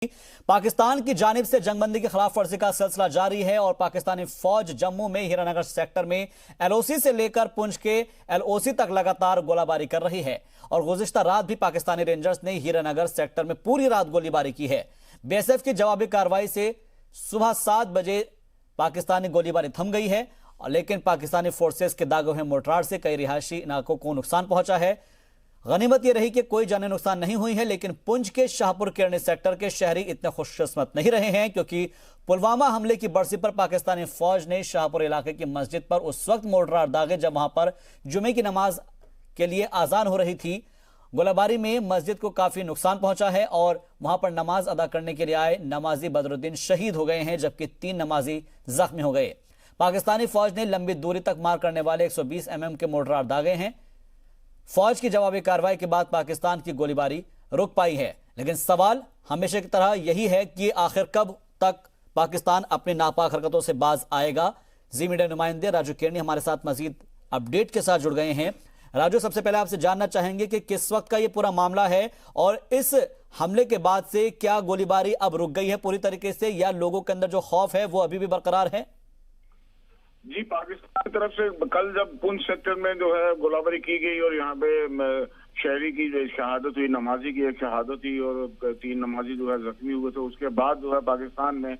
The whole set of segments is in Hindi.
पाकिस्तान की जानिब से जंगबंदी की खिलाफ वर्जी का सिलसिला जारी है और पाकिस्तानी फौज जम्मू में हीरानगर सेक्टर में एलओसी से लेकर पुंछ के एलओसी तक लगातार गोलाबारी कर रही है और गुज़िश्ता रात भी पाकिस्तानी रेंजर्स ने हीरानगर सेक्टर में पूरी रात गोलीबारी की है। बीएसएफ की जवाबी कार्रवाई से सुबह 7 बजे पाकिस्तानी गोलीबारी थम गई है, लेकिन पाकिस्तानी फोर्सेस के दागे हुए मोर्टार से कई रिहायशी इलाकों को नुकसान पहुंचा है। गनीमत यह रही कि कोई जानी नुकसान नहीं हुई है, लेकिन पुंछ के शाहपुर केरनी सेक्टर के शहरी इतने खुशकिस्मत नहीं रहे हैं क्योंकि पुलवामा हमले की बरसी पर पाकिस्तानी फौज ने शाहपुर इलाके की मस्जिद पर उस वक्त मोर्टार दागे जब वहां पर जुमे की नमाज के लिए आजान हो रही थी। गोलाबारी में मस्जिद को काफी नुकसान पहुंचा है और वहां पर नमाज अदा करने के लिए आए नमाजी बदरुद्दीन शहीद हो गए हैं, जबकि 3 नमाजी जख्मी हो गए। पाकिस्तानी फौज ने लंबी दूरी तक मार करने वाले 120 mm के मोर्टार दागे हैं। फौज की जवाबी कार्रवाई के बाद पाकिस्तान की गोलीबारी रुक पाई है, लेकिन सवाल हमेशा की तरह यही है कि आखिर कब तक पाकिस्तान अपनी नापाक हरकतों से बाज आएगा। जी मीडिया नुमाइंदे राजू केरनी हमारे साथ मजीद अपडेट के साथ जुड़ गए हैं। राजू, सबसे पहले आपसे जानना चाहेंगे कि किस वक्त का ये पूरा मामला है और इस हमले के बाद से क्या गोलीबारी अब रुक गई है पूरी तरीके से या लोगों के अंदर जो खौफ है वो अभी भी बरकरार है? जी, पाकिस्तान की तरफ से कल जब पुंछ सेक्टर में जो है गोलाबारी की गई और यहाँ पे शहरी की जो शहादत हुई, नमाजी की एक शहादत हुई और 3 नमाजी जो है जख्मी हुए थे, उसके बाद जो है पाकिस्तान में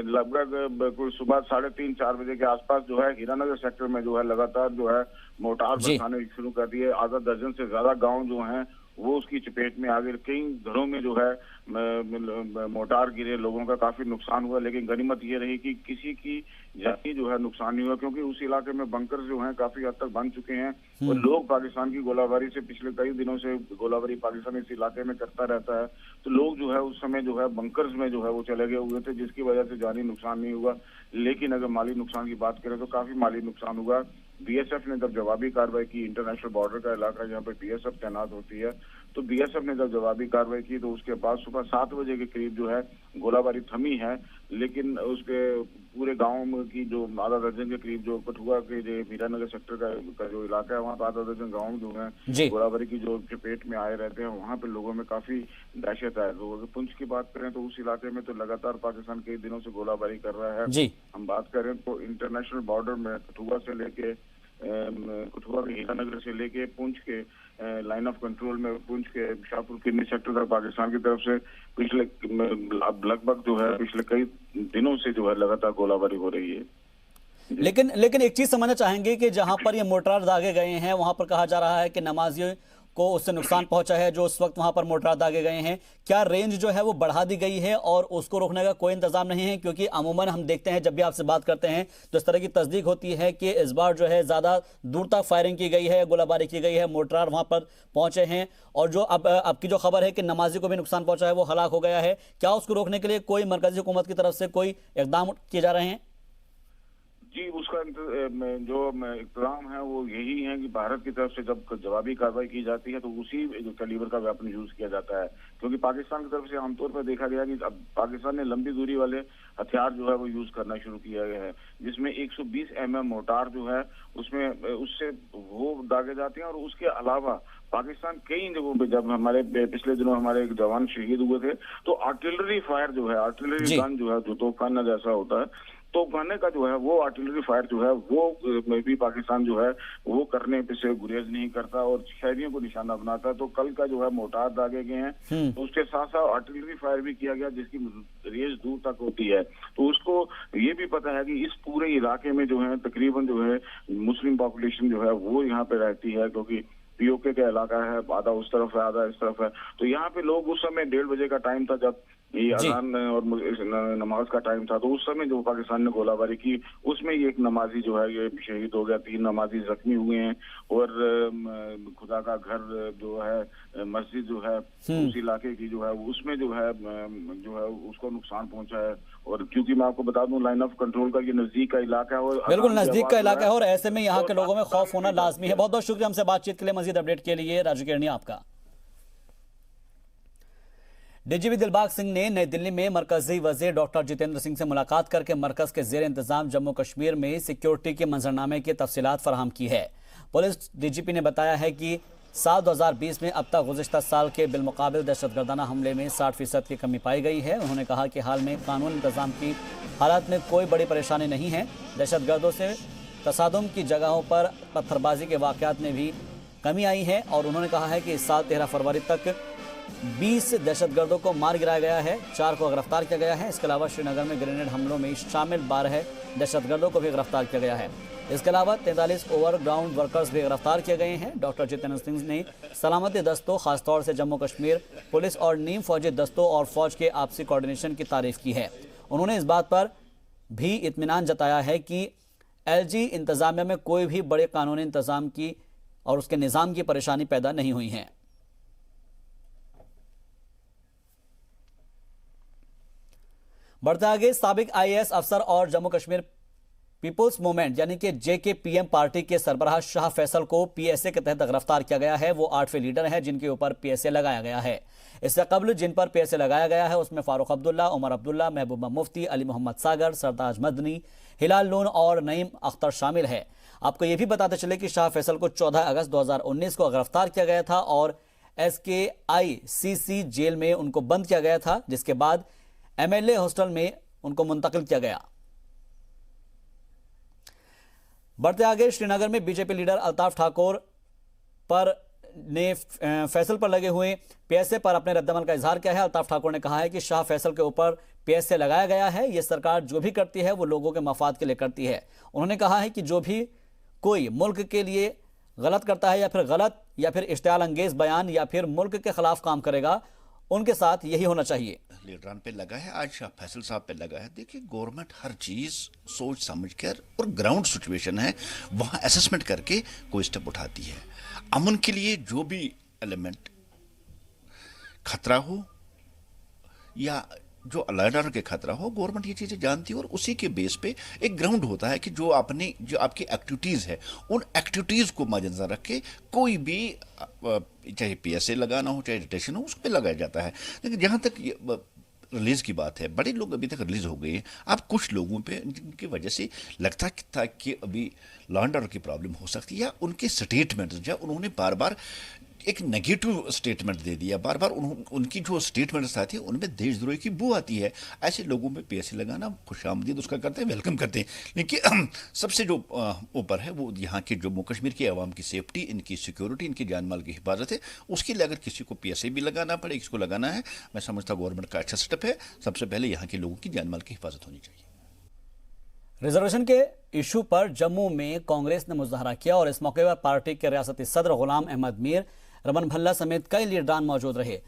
लगभग कोई सुबह 3:30-4 बजे के आसपास जो है हीरानगर सेक्टर में जो है लगातार जो है मोर्टार बरसाने शुरू कर दिए। आधा दर्जन से ज्यादा गांव जो हैं वो उसकी चपेट में आ गए। कई घरों में जो है मोर्टार गिरे, लोगों का काफी नुकसान हुआ, लेकिन गनीमत ये रही कि किसी की जानी जो है नुकसान नहीं हुआ क्योंकि उस इलाके में बंकर जो हैं काफी हद तक बन चुके हैं और लोग पाकिस्तान की गोलाबारी से पिछले कई दिनों से गोलाबारी पाकिस्तान इस इलाके में करता रहता है, तो लोग जो है उस समय जो है बंकर्स में जो है वो चले गए हुए थे, जिसकी वजह से जानी नुकसान नहीं हुआ। लेकिन अगर माली नुकसान की बात करें तो काफी माली नुकसान हुआ। बीएसएफ ने जब जवाबी कार्रवाई की, इंटरनेशनल बॉर्डर का इलाका जहाँ पर बीएसएफ तैनात होती है, तो बीएसएफ ने जब जवाबी कार्रवाई की तो उसके बाद सुबह 7 बजे के करीब जो है गोलाबारी थमी है, लेकिन उसके पूरे गांव की जो आधा दर्जन के करीब जो कठुआ के जो हीरानगर सेक्टर का जो इलाका है वहाँ पर आधा दर्जन गाँव जो है गोलाबारी की जो चपेट में आए रहते हैं, वहाँ पे लोगों में काफी दहशत है। तो अगर पुंछ की बात करें तो उस इलाके में तो लगातार पाकिस्तान कई दिनों से गोलाबारी कर रहा है। हम बात करें तो इंटरनेशनल बॉर्डर में कठुआ से लेके कठुआ के हीरानगर से लेके पुंछ के लाइन ऑफ कंट्रोल में पुंछ के शाहपुर केरनी सेक्टर तक पाकिस्तान की तरफ से पिछले लगभग जो है पिछले कई दिनों से जो है लगातार गोलाबारी हो रही है। लेकिन एक चीज समझना चाहेंगे कि जहां पर ये मोर्टार दागे गए हैं वहां पर कहा जा रहा है कि नमाजियों को उससे नुकसान पहुंचा है जो उस वक्त वहां पर मोर्टार दागे गए हैं। क्या रेंज जो है वो बढ़ा दी गई है और उसको रोकने का कोई इंतजाम नहीं है? क्योंकि अमूमन हम देखते हैं जब भी आपसे बात करते हैं तो इस तरह की तस्दीक होती है कि इस बार जो है ज्यादा दूर तक फायरिंग की गई है, गोलाबारी की गई है, मोर्टार वहां पर पहुंचे हैं और जो अब की जो खबर है कि नमाजी को भी नुकसान पहुंचा है, वो हलाक हो गया है। क्या उसको रोकने के लिए कोई मरकजी हुकूमत की तरफ से कोई इकदाम किए जा रहे हैं? जी, उसका जो इक़दाम है वो यही है कि भारत की तरफ से जब जवाबी कार्रवाई की जाती है तो उसी जो कैलिबर का वेपन यूज किया जाता है, क्योंकि पाकिस्तान की तरफ से आमतौर पर देखा गया कि अब पाकिस्तान ने लंबी दूरी वाले हथियार जो है वो यूज करना शुरू किया गया है, जिसमें 120 mm मोर्टार जो है उसमें उससे वो दागे जाते हैं। और उसके अलावा पाकिस्तान कई जगहों पे जब हमारे पिछले दिनों हमारे एक जवान शहीद हुए थे तो आर्टिलरी फायर जो है, आर्टिलरी गन जो है जो तोपखाना जैसा होता है, तो खाने का जो है वो आर्टिलरी फायर जो है वो भी पाकिस्तान जो है वो करने पे से गुरेज नहीं करता और शहरियों को निशाना बनाता है। तो कल का जो है मोर्टार दागे गए हैं, तो उसके साथ साथ आर्टिलरी फायर भी किया गया जिसकी रेंज दूर तक होती है। तो उसको ये भी पता है कि इस पूरे इलाके में जो है तकरीबन जो है मुस्लिम पॉपुलेशन जो है वो यहाँ पे रहती है, क्योंकि पीओके का इलाका है, आधा उस तरफ है आधा इस तरफ है। तो यहाँ पे लोग उस समय 1:30 बजे का टाइम था जब ये अजान और नमाज का टाइम था, तो उस समय जो पाकिस्तान ने गोलाबारी की उसमें ये एक नमाजी जो है ये शहीद हो गया, 3 नमाजी जख्मी हुए हैं और खुदा का घर जो है मस्जिद जो है उस इलाके की जो है उसमें जो है उसको नुकसान पहुंचा है। और क्योंकि मैं आपको बता दूं लाइन ऑफ कंट्रोल का ये नजदीक का इलाका है और बिल्कुल नजदीक का इलाका है और ऐसे में यहाँ के लोगों में खौफ होना लाजमी है। बहुत बहुत शुक्रिया हमसे बातचीत के लिए। मजीद अपडेट के लिए राजू केरनी आपका। डीजीपी दिलबाग सिंह ने नई दिल्ली में मरकजी वजीर डॉक्टर जितेंद्र सिंह से मुलाकात करके मरकज के जेर इंतजाम जम्मू कश्मीर में सिक्योरिटी के मंजरनामे की तफसीलात फराहम की है। पुलिस डीजीपी ने बताया है कि साल 2020 में अब तक गुज़िश्ता साल के बिलमुकाबिल दहशतगर्दाना हमले में 60% की कमी पाई गई है। उन्होंने कहा कि हाल में कानून इंतज़ाम की हालात में कोई बड़ी परेशानी नहीं है। दहशतगर्दों से तसादुम की जगहों पर पत्थरबाजी के वाक़यात में भी कमी आई है और उन्होंने कहा है कि इस साल 13 फरवरी तक 20 दहशतगर्दों को मार गिराया गया है, 4 को गिरफ्तार किया गया है। इसके अलावा श्रीनगर में ग्रेनेड हमलों में शामिल 12 दहशतगर्दों को भी गिरफ्तार किया गया है। इसके अलावा 43 ओवरग्राउंड वर्कर्स भी गिरफ्तार किए गए हैं। डॉक्टर जितेंद्र सिंह ने सलामती दस्तों, खासतौर से जम्मू कश्मीर पुलिस और नीम फौजी दस्तों और फौज के आपसी कोऑर्डिनेशन की तारीफ की है। उन्होंने इस बात पर भी इत्मीनान जताया है कि एलजी इंतजामिया में कोई भी बड़े कानूनी इंतजाम की और उसके निज़ाम की परेशानी पैदा नहीं हुई है। बढ़ते आगे, साबिक आईएएस अफसर और जम्मू कश्मीर पीपुल्स मूवमेंट यानी कि जेकेपीएम पार्टी के सरबराह शाह फैसल को पीएसए के तहत गिरफ्तार किया गया है। वो 8वें लीडर हैं जिनके ऊपर पीएसए लगाया गया है। इससे कबल जिन पर पीएसए लगाया गया है उसमें फारूक अब्दुल्ला, उमर अब्दुल्ला, महबूबा मुफ्ती, अली मोहम्मद सागर, सरताज मदनी, हिलाल नून और नईम अख्तर शामिल है। आपको यह भी बताते चले कि शाह फैसल को 14 अगस्त 2019 को गिरफ्तार किया गया था और SKICC जेल में उनको बंद किया गया था, जिसके बाद MLA हॉस्टल में उनको मुंतकिल किया गया। बढ़ते आगे, श्रीनगर में बीजेपी लीडर अल्ताफ ठाकुर पर ने फैसल पर लगे हुए पीएसए पर अपने रद्दमल का इजहार किया है। अल्ताफ ठाकुर ने कहा है कि शाह फैसल के ऊपर पीएसए लगाया गया है। यह सरकार जो भी करती है वो लोगों के मफाद के लिए करती है। उन्होंने कहा है कि जो भी कोई मुल्क के लिए गलत करता है या फिर इश्तियाल अंगेज बयान या फिर मुल्क के खिलाफ काम करेगा, उनके साथ यही होना चाहिए। लीडरान पे लगा है, आज शाह फैसल साहब पे लगा है। देखिए, गवर्नमेंट हर चीज सोच समझकर और ग्राउंड सिचुएशन है वहां असेसमेंट करके कोई स्टेप उठाती है। अमन के लिए जो भी एलिमेंट खतरा हो या जो अलाइडर के खतरा हो, गवर्नमेंट ये चीजें जानती है और उसी के बेस पे एक ग्राउंड होता है कि जो आपकी एक्टिविटीज है उन एक्टिविटीज को मद्देनजर रख के कोई भी चाहे पीएसए लगाना हो चाहे डिटेशन हो उस पर लगाया जाता है। लेकिन जहां तक रिलीज की बात है, बड़े लोग अभी तक रिलीज हो गए हैं। अब कुछ लोगों पे जिनकी वजह से लगता था कि अभी लॉ एंड ऑर्डर की प्रॉब्लम हो सकती है या उनके स्टेटमेंट जो उन्होंने बार बार एक नेगेटिव स्टेटमेंट दे दिया, बार बार उनकी जो स्टेटमेंट्स आती है उनमें देशद्रोही की बू आती है। ऐसे लोगों में पीएसए लगाना खुशामदीद उसका करते हैं, वेलकम करते हैं। लेकिन सबसे जो ऊपर है वो यहाँ के जम्मू कश्मीर के अवाम की सेफ्टी, इनकी सिक्योरिटी, इनकी जान माल की हिफाजत है। उसके लिए अगर किसी को पीएसए भी लगाना पड़े, किसको लगाना है, मैं समझता हूँ गवर्नमेंट का अच्छा सेटअप है। सबसे पहले यहाँ के लोगों की जान माल की हिफाजत होनी चाहिए। रिजर्वेशन के इशू पर जम्मू में कांग्रेस ने मुजाहरा किया और इस मौके पर पार्टी के रियासती सदर गुलाम अहमद मीर, रमन भल्ला समेत कई लीडरान मौजूद रहे।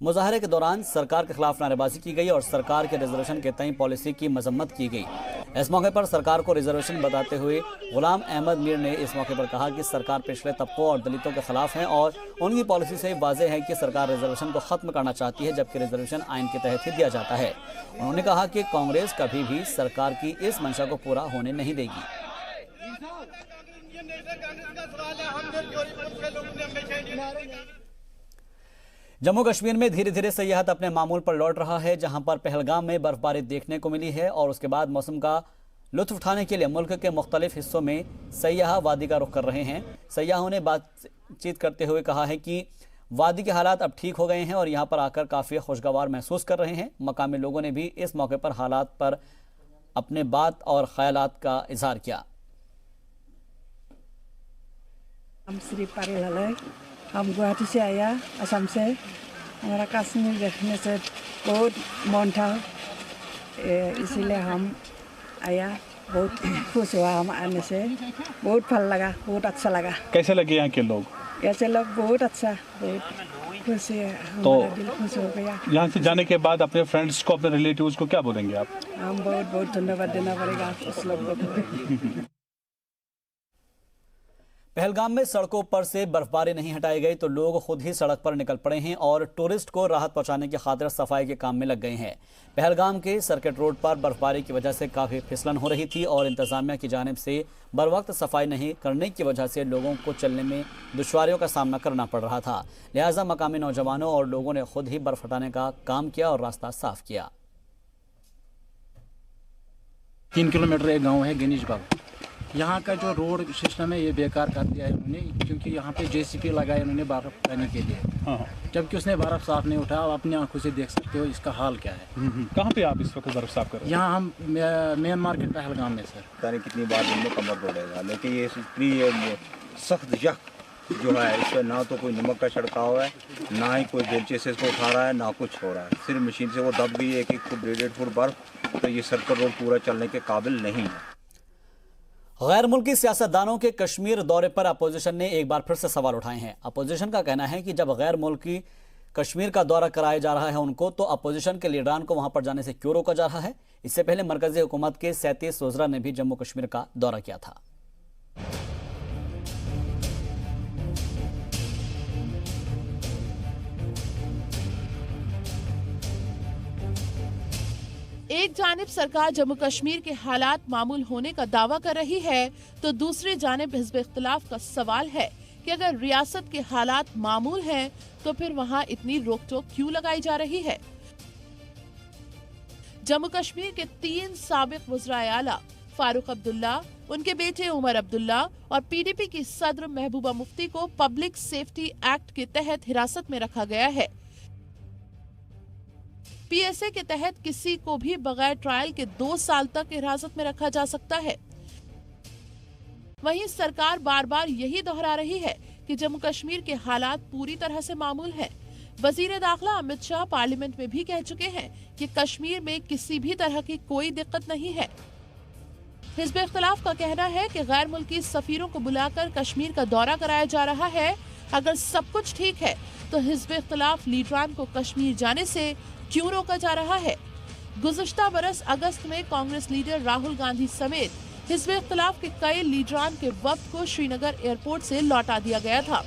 मुजाहरे के दौरान सरकार के खिलाफ नारेबाजी की गई और सरकार के रिजर्वेशन के तय पॉलिसी की मजम्मत की गई। इस मौके पर सरकार को रिजर्वेशन बताते हुए गुलाम अहमद मीर ने इस मौके पर कहा कि सरकार पिछड़े तबकों और दलितों के खिलाफ है और उनकी पॉलिसी से वाज़ेह है कि सरकार रिजर्वेशन को खत्म करना चाहती है, जबकि रिजर्वेशन आइन के तहत ही दिया जाता है। उन्होंने कहा कि कांग्रेस कभी भी सरकार की इस मंशा को पूरा होने नहीं देगी। जम्मू कश्मीर में धीरे धीरे सयाहत अपने मामूल पर लौट रहा है, जहां पर पहलगाम में बर्फबारी देखने को मिली है और उसके बाद मौसम का लुत्फ उठाने के लिए मुल्क के मुख्तलिफ हिस्सों में सयाह वादी का रुख कर रहे हैं। सयाहों ने बातचीत करते हुए कहा है कि वादी के हालात अब ठीक हो गए हैं और यहां पर आकर काफ़ी खुशगवार महसूस कर रहे हैं। मकामी लोगों ने भी इस मौके पर हालात पर अपने बात और ख्यालात का इजहार किया। हम श्री पारुल हलय, हम गुवाहाटी से आया, असम से। हमारा कश्मीर देखने से बहुत मन था, इसीलिए हम आया। बहुत खुश हुआ हम आने से, बहुत फल लगा, बहुत अच्छा लगा। कैसे लगे यहाँ के लोग? ऐसे लोग बहुत अच्छा, बहुत खुश है, हमारा दिल खुश हो गया। यहाँ से जाने के बाद अपने फ्रेंड्स को, अपने रिलेटिव्स को क्या बोलेंगे आप? हम बहुत बहुत धन्यवाद देना पड़ेगा उस लोगों को। पहलगाम में सड़कों पर से बर्फबारी नहीं हटाई गई तो लोग खुद ही सड़क पर निकल पड़े हैं और टूरिस्ट को राहत पहुंचाने की खातिर सफाई के काम में लग गए हैं। पहलगाम के सर्किट रोड पर बर्फबारी की वजह से काफ़ी फिसलन हो रही थी और इंतजामिया की जानिब से बरवक्त सफाई नहीं करने की वजह से लोगों को चलने में दुश्वारियों का सामना करना पड़ रहा था। लिहाजा मकामी नौजवानों और लोगों ने खुद ही बर्फ हटाने का काम किया और रास्ता साफ किया। 3 किलोमीटर एक गाँव है गिनीज बाग, यहाँ का जो रोड सिस्टम है ये बेकार कर दिया है उन्होंने, क्योंकि यहाँ पे जेसीबी लगाए उन्होंने बर्फ उठाने के लिए, हाँ। जबकि उसने बर्फ साफ नहीं उठाया। आप अपनी आंखों से देख सकते हो इसका हाल क्या है। कहाँ पे आप इस वक्त बर्फ साफ कर रहे हैं? यहाँ हम मेन मार्केट पहलगाम में सर। पता नहीं कितनी बार दिन में कमर तोड़ेगा, लेकिन ये इतनी सख्त यख जो है, इस पर ना तो कोई नमक का छिड़काव है, ना ही कोई बेलचे से इसको उठा रहा है, ना कुछ हो रहा है। सिर्फ मशीन से वो दब गई है 1-1 फुट 1.5 फुट बर्फ, तो ये सर्कल रोड पूरा चलने के काबिल नहीं है। गैर मुल्की सियासतदानों के कश्मीर दौरे पर अपोजिशन ने एक बार फिर से सवाल उठाए हैं। अपोजिशन का कहना है कि जब गैर मुल्की कश्मीर का दौरा कराया जा रहा है उनको, तो अपोजिशन के लीडरान को वहां पर जाने से क्यों रोका जा रहा है। इससे पहले मरकजी हुकूमत के 37 वज़रा ने भी जम्मू कश्मीर का दौरा किया था। एक जानिब सरकार जम्मू कश्मीर के हालात मामूल होने का दावा कर रही है, तो दूसरी जानिब हिज़्ब इख्तिलाफ का सवाल है कि अगर रियासत के हालात मामूल हैं, तो फिर वहां इतनी रोक टोक क्यों लगाई जा रही है। जम्मू कश्मीर के 3 साबिक वज़राए आला फारूक अब्दुल्ला, उनके बेटे उमर अब्दुल्ला और पीडीपी की सदर महबूबा मुफ्ती को पब्लिक सेफ्टी एक्ट के तहत हिरासत में रखा गया है। पीएसए के तहत किसी को भी बगैर ट्रायल के 2 साल तक हिरासत में रखा जा सकता है। वहीं सरकार बार बार यही दोहरा रही है कि जम्मू कश्मीर के हालात पूरी तरह से मामूल हैं। वजीर दाखिला अमित शाह पार्लियामेंट में भी कह चुके हैं कि कश्मीर में किसी भी तरह की कोई दिक्कत नहीं है। हिज़्ब इख्तिलाफ का कहना है कि गैर मुल्की सफीरों को बुलाकर कश्मीर का दौरा कराया जा रहा है। अगर सब कुछ ठीक है तो हिज़्ब इख्तिलाफ लीडरान को कश्मीर जाने से क्यों रोका जा रहा है। गुज़श्ता बरस अगस्त में कांग्रेस लीडर राहुल गांधी समेत हिज़्ब इख्तिलाफ के कई लीडरान के वफ्द को श्रीनगर एयरपोर्ट से लौटा दिया गया था।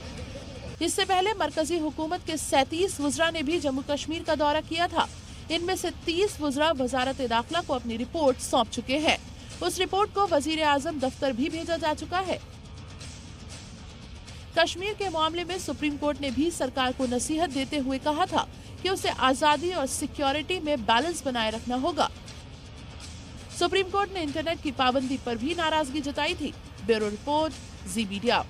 इससे पहले मरकजी हुकूमत के 37 वज़रा ने भी जम्मू कश्मीर का दौरा किया था। इनमें से 30 वज़रा वजारत दाखिला को अपनी रिपोर्ट सौंप चुके हैं। उस रिपोर्ट को वजीर आजम दफ्तर भी भेजा जा चुका है। कश्मीर के मामले में सुप्रीम कोर्ट ने भी सरकार को नसीहत देते हुए कहा था कि उसे आजादी और सिक्योरिटी में बैलेंस बनाए रखना होगा। सुप्रीम कोर्ट ने इंटरनेट की पाबंदी पर भी नाराजगी जताई थी। ब्यूरो रिपोर्ट, जी मीडिया।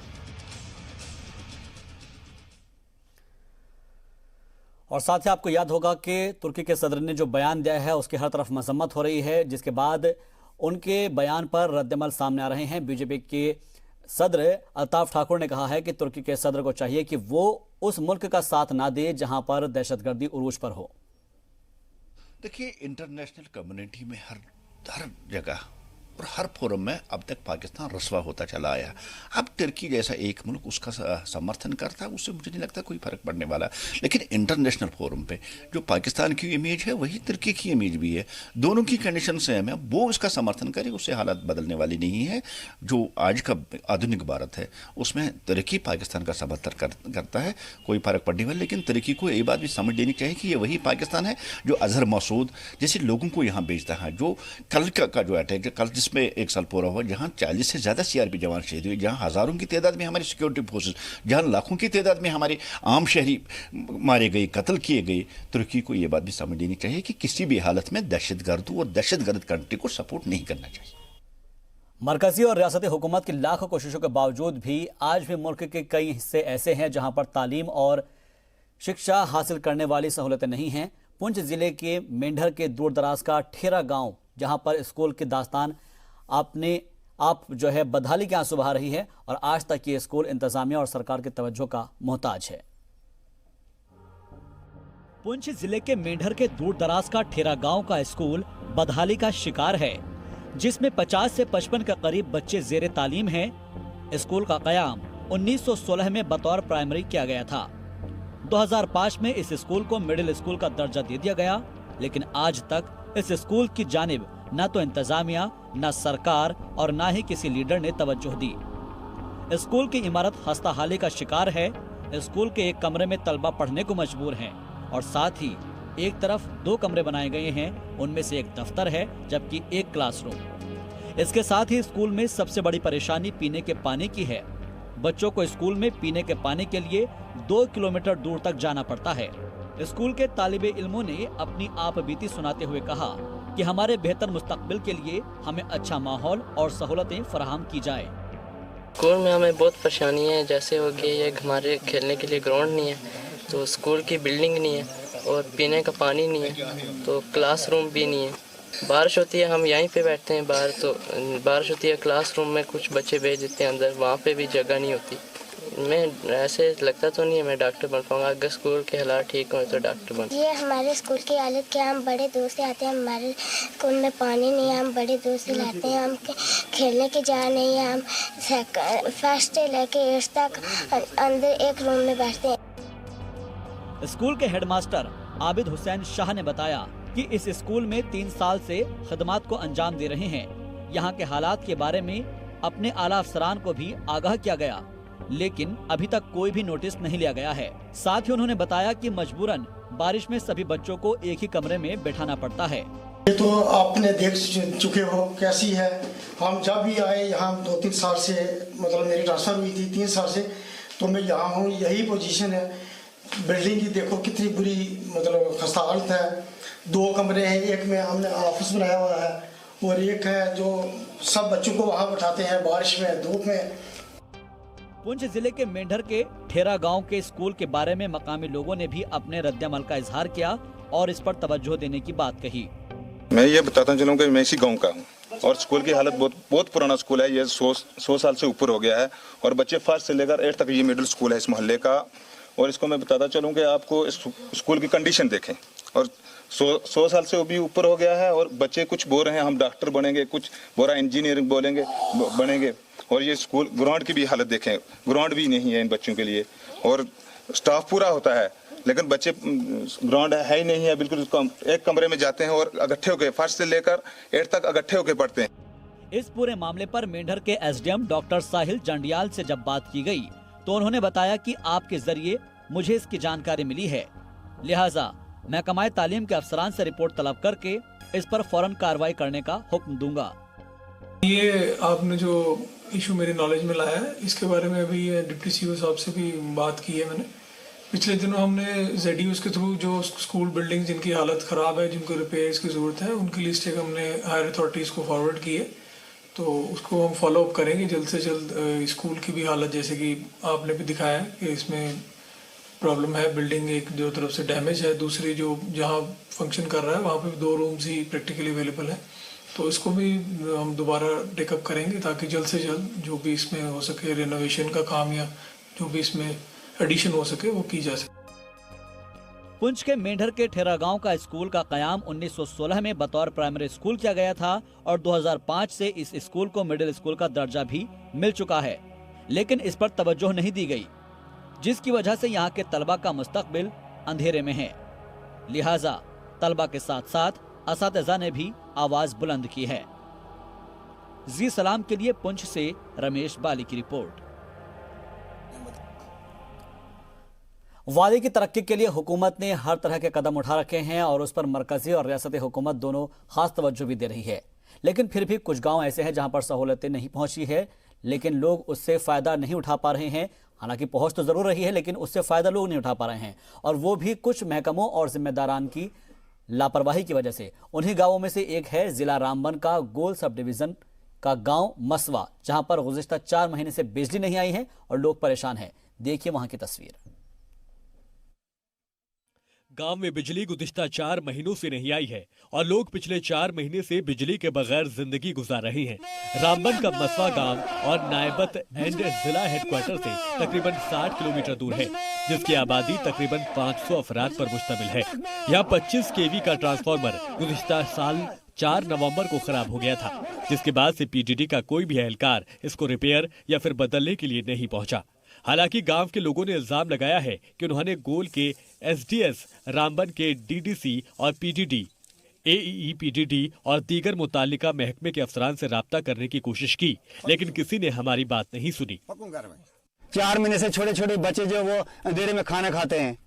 और साथ ही आपको याद होगा कि तुर्की के सदर ने जो बयान दिया है उसकी हर तरफ मजम्मत हो रही है, जिसके बाद उनके बयान पर रद्दमल सामने आ रहे हैं। बीजेपी के सदर अल्ताफ ठाकुर ने कहा है कि तुर्की के सदर को चाहिए कि वो उस मुल्क का साथ ना दे जहां पर दहशतगर्दी उरूज पर हो। देखिए, इंटरनेशनल कम्युनिटी में हर जगह और हर फोरम में अब तक पाकिस्तान रसवा होता चला आया। अब तुर्की जैसा एक मुल्क उसका समर्थन करता है, उससे मुझे नहीं लगता कोई फर्क पड़ने वाला। लेकिन इंटरनेशनल फोरम पे जो पाकिस्तान की इमेज है वही तुर्की की इमेज भी है। दोनों की कंडीशन सेम है। वो इसका समर्थन करे, उससे हालात बदलने वाली नहीं है। जो आज का आधुनिक भारत है उसमें तुर्की पाकिस्तान का समर्थन करता है, कोई फर्क पड़ने वाला। लेकिन तुर्की को ये बात भी समझ लेनी चाहिए कि ये वही पाकिस्तान है जो अजहर मसूद जैसे लोगों को यहाँ भेजता है। जो कल का जो अटैक, कल जिसमें 1 साल पूरा हुआ, जहां 40 से ज्यादा सीआरपी जवान शहीद हुए, जहां हजारों की तादाद में हमारी सिक्योरिटी फोर्सेस, जहां लाखों की तादाद में हमारे आम शहरी मारे गए, कत्ल किए गए। तुर्की को यह बात भी समझ लेनी चाहिए कि किसी भी हालत में दहशतगर्द और दहशतगर्द कंट्री को सपोर्ट नहीं करना चाहिए। मरकजी और रियासती हुकूमत की लाखों कोशिशों के बावजूद भी आज भी मुल्क के कई हिस्से ऐसे हैं जहां पर तालीम और शिक्षा हासिल करने वाली सहूलतें नहीं हैं। पुंछ जिले के मेंढर के दूर दराज का ठेरा गांव, जहां पर स्कूल की दास्तान आपने आप जो है बदहाली के आंसू बहा रही है और आज तक ये स्कूल इंतजामिया और सरकार की तवज्जो का मोहताज है। पुंछ जिले के मेंढर के दूर दराज का ठेरा गांव का स्कूल बदहाली का शिकार है, जिसमें 50 से 55 के करीब बच्चे जेरे तालीम हैं। स्कूल का कयाम 1916 में बतौर प्राइमरी किया गया था। 2005 में इस स्कूल को मिडिल स्कूल का दर्जा दे दिया गया, लेकिन आज तक इस स्कूल की जानिब न तो इंतजामिया, न सरकार और न ही किसी लीडर ने तवज्जो दी। स्कूल की इमारत खस्ताहाली का शिकार है। स्कूल के एक कमरे में तलबा पढ़ने को मजबूर हैं और साथ ही एक तरफ 2 कमरे बनाए गए हैं, उनमें से एक दफ्तर है जबकि एक क्लासरूम। इसके साथ ही स्कूल में सबसे बड़ी परेशानी पीने के पानी की है। बच्चों को स्कूल में पीने के पानी के लिए 2 किलोमीटर दूर तक जाना पड़ता है। स्कूल के तालिबे इल्मों ने अपनी आप बीती सुनाते हुए कहा कि हमारे बेहतर मुस्तकबिल के लिए हमें अच्छा माहौल और सहूलतें फराहम की जाए। स्कूल में हमें बहुत परेशानी है, जैसे हो कि ये हमारे खेलने के लिए ग्राउंड नहीं है, तो स्कूल की बिल्डिंग नहीं है और पीने का पानी नहीं है, तो क्लासरूम भी नहीं है। बारिश होती है हम यहीं पे बैठते हैं बाहर, तो बारिश होती है क्लासरूम में कुछ बच्चे भेज देते हैं अंदर, वहाँ पे भी जगह नहीं होती। मैं ऐसे लगता तो नहीं है मैं डॉक्टर बन पाऊंगा, अगर स्कूल के हालात ठीक हो तो डॉक्टर बन। ये हमारे स्कूल की हालत क्या, हम बड़े दूर से आते हैं, हमारे स्कूल में पानी नहीं है, हम बड़े दूर से लाते हैं, हम खेलने की जगह नहीं है, हम फर्स्ट से लेके 8 तक अंदर एक रूम में बैठते हैं। स्कूल के हेडमास्टर आबिद हुसैन शाह ने बताया कि इस स्कूल में 3 साल से खदमात को अंजाम दे रहे हैं। यहाँ के हालात के बारे में अपने आला अफसरान को भी आगाह किया गया, लेकिन अभी तक कोई भी नोटिस नहीं लिया गया है। साथ ही उन्होंने बताया कि मजबूरन बारिश में सभी बच्चों को एक ही कमरे में बैठाना पड़ता है। ये तो आपने देख चुके हो कैसी है। हम जब भी आए यहाँ 2-3 साल से, मतलब मेरी ट्रांसफर हुई थी 3 साल से, तो मैं यहाँ हूँ, यही पोजीशन है। बिल्डिंग की देखो कितनी बुरी, मतलब खस्ता हालत है। 2 कमरे हैं, एक में हमने ऑफिस बनाया हुआ है और एक है जो सब बच्चों को वहाँ बैठाते हैं बारिश में, धूप में। पुंछ जिले के मेंढर के ठेरा गांव के स्कूल के बारे में मकामी लोगों ने भी अपने रद्द-ए-अमल का इजहार किया और इस पर तवज्जो देने की बात कही। मैं ये बताता चलूँ कि मैं इसी गांव का हूँ और स्कूल की हालत बहुत पुराना स्कूल है। ये 100 साल से ऊपर हो गया है और बच्चे फर्स्ट से लेकर 8 तक ये मिडिल स्कूल है इस मोहल्ले का। और इसको मैं बताता चलूँ कि आपको स्कूल की कंडीशन देखें, और 100 साल से भी ऊपर हो गया है और बच्चे कुछ बोल रहे हैं हम डॉक्टर बनेंगे, कुछ बोल रहा है इंजीनियरिंग बनेंगे। और ये स्कूल ग्राउंड की भी हालत देखें, ग्राउंड भी नहीं है इन बच्चों के लिए, और स्टाफ पूरा होता है लेकिन बच्चे ग्राउंड है ही नहीं है, बिल्कुल एक कमरे में जाते हैं और इकट्ठे होकर फर्स्ट से लेकर 8 तक इकट्ठे होकर पढ़ते हैं। इस पूरे मामले पर मेंढर के एसडीएम डॉक्टर साहिल जंडियाल से जब बात की गई तो उन्होंने बताया कि आपके जरिए मुझे इसकी जानकारी मिली है, लिहाजा महकमा तालीम के अफसरान से रिपोर्ट तलब करके इस पर फौरन कार्रवाई करने का हुक्म दूंगा। ये आपने जो इशू मेरे नॉलेज में लाया है, इसके बारे में अभी डिप्टी सीओ साहब से भी बात की है मैंने। पिछले दिनों हमने ZDUs के थ्रू जो स्कूल बिल्डिंग जिनकी हालत ख़राब है, जिनको रिपेयर्स की ज़रूरत है, उनकी लिस्ट एक हमने हायर अथॉरिटीज़ को फॉरवर्ड की है, तो उसको हम फॉलो अप करेंगे जल्द से जल्द। स्कूल की भी हालत जैसे कि आपने भी दिखाया है कि इसमें प्रॉब्लम है, बिल्डिंग एक जो तरफ से डैमेज है, दूसरी जो जहाँ फंक्शन कर रहा है वहाँ पे 2 रूम्स ही प्रैक्टिकली अवेलेबल है, तो इसको भी हम दोबारा टेकअप करेंगे ताकि जल्द से जल्द जो भी इसमें हो सके रेनोवेशन का काम या जो भी इसमें एडिशन हो सके वो की जा सके। पुंछ के मेंढर के ठेरा गांव का स्कूल का कयाम 1916 में बतौर प्राइमरी स्कूल किया गया था और 2005 से इस स्कूल को मिडिल स्कूल का दर्जा भी मिल चुका है, लेकिन इस पर तवज्जो नहीं दी गई, जिसकी वजह से यहाँ के तलबा का मुस्तकबिल अंधेरे में है। लिहाजा तलबा के साथ साथ असातिज़ा ने भी आवाज बुलंद की है। जी सलाम के लिए पुंछ से रमेश बाली की रिपोर्ट। वादी की तरक्की के लिए हुकूमत ने हर तरह के कदम उठा रखे हैं और उस पर मरकजी और रियासती हुकूमत दोनों खास तवज्जो भी दे रही है, लेकिन फिर भी कुछ गांव ऐसे हैं जहां पर सहूलतें नहीं पहुंची है, लेकिन लोग उससे फायदा नहीं उठा पा रहे हैं। हालांकि पहुंच तो जरूर रही है, लेकिन उससे फायदा लोग नहीं उठा पा रहे हैं, और वो भी कुछ महकमों और जिम्मेदारान की लापरवाही की वजह से। उन्हीं गाँवों में से एक है जिला रामबन का गोल सब डिवीजन का गाँव मसवा, जहां पर गुज़िश्ता 4 महीने से बिजली नहीं आई है और लोग परेशान हैं। देखिए वहां की तस्वीर। गांव में बिजली गुज़िश्ता 4 महीनों से नहीं आई है और लोग पिछले 4 महीने से बिजली के बगैर जिंदगी गुजार रहे हैं। रामबन का मसवा गांव और नायबत एंड जिला हेडक्वार्टर से तकरीबन 60 किलोमीटर दूर है, जिसकी आबादी तकरीबन 500 अफराद पर मुश्तमिल है। यहाँ 25 kV का ट्रांसफार्मर गुज़िश्ता साल 4 नवंबर को खराब हो गया था, जिसके बाद से PGD का कोई भी एहलकार इसको रिपेयर या फिर बदलने के लिए नहीं पहुंचा। हालांकि गांव के लोगों ने इल्जाम लगाया है कि उन्होंने गोल के SDS, रामबन के DDC और PDD, AEE PDD और दीगर मुतालिका महकमे के अफसरान से राब्ता करने की कोशिश की, लेकिन किसी ने हमारी बात नहीं सुनी। 4 महीने से छोटे छोटे बच्चे जो वो अंधेरे में खाना खाते हैं,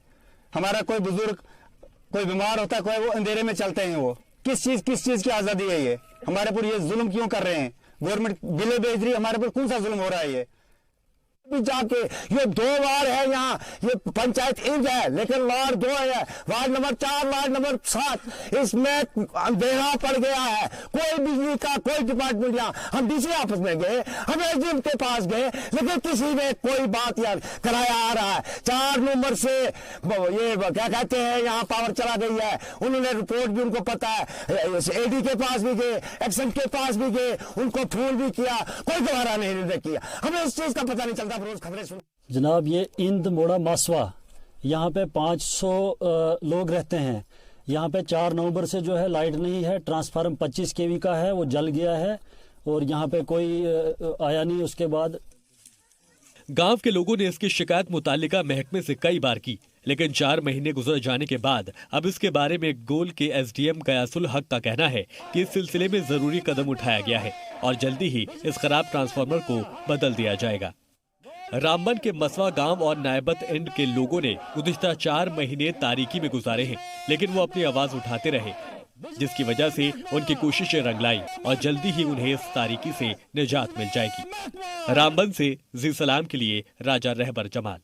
हमारा कोई बुजुर्ग कोई बीमार होता है, कोई वो अंधेरे में चलते हैं। वो किस चीज की आजादी है? ये हमारे पर ये जुल्म क्यों कर रहे हैं? गवर्नमेंट बिलें भेज रही है, हमारे पर कौन सा जुल्म हो रहा है? ये जाके ये 2 वार्ड है, यहाँ ये पंचायत इंच है लेकिन वार्ड 2 है, वार्ड नंबर 4, वार्ड नंबर 7, इसमें अंधेरा पड़ गया है। कोई बिजली का कोई डिपार्टमेंट, यहाँ हम डीसी ऑफिस में गए, हम एसडीएम के पास गए, लेकिन किसी ने कोई बात यार कराया आ रहा है। 4 नवंबर से ये क्या कहते हैं यहाँ पावर चला गई है, उन्होंने रिपोर्ट भी उनको पता है, एडी के पास भी गए, एक्शन के पास भी गए, उनको फोन भी किया, कोई दोबारा नहीं किया। हमें इस चीज का पता नहीं चलता। रोज खबरें सुन जनाब, ये इंद मोड़ा मासवा, यहाँ पे 500 लोग रहते हैं। यहाँ पे 4 नवंबर से जो है लाइट नहीं है, ट्रांसफार्मर 25 केवी का है, वो जल गया है और यहाँ पे कोई आया नहीं। उसके बाद गांव के लोगों ने इसकी शिकायत मुतालिका महकमे से कई बार की, लेकिन 4 महीने गुजर जाने के बाद अब इसके बारे में गोल के एसडीएम कयासुल हक का कहना है कि इस सिलसिले में जरूरी कदम उठाया गया है और जल्दी ही इस खराब ट्रांसफार्मर को बदल दिया जाएगा। रामबन के मसवा गांव और नायबत एंड के लोगों ने गुज़िश्ता 4 महीने तारीकी में गुजारे हैं, लेकिन वो अपनी आवाज उठाते रहे, जिसकी वजह से उनकी कोशिशें रंग लाई और जल्दी ही उन्हें इस तारीकी से निजात मिल जाएगी। रामबन से जी सलाम के लिए राजा रहबर जमाल।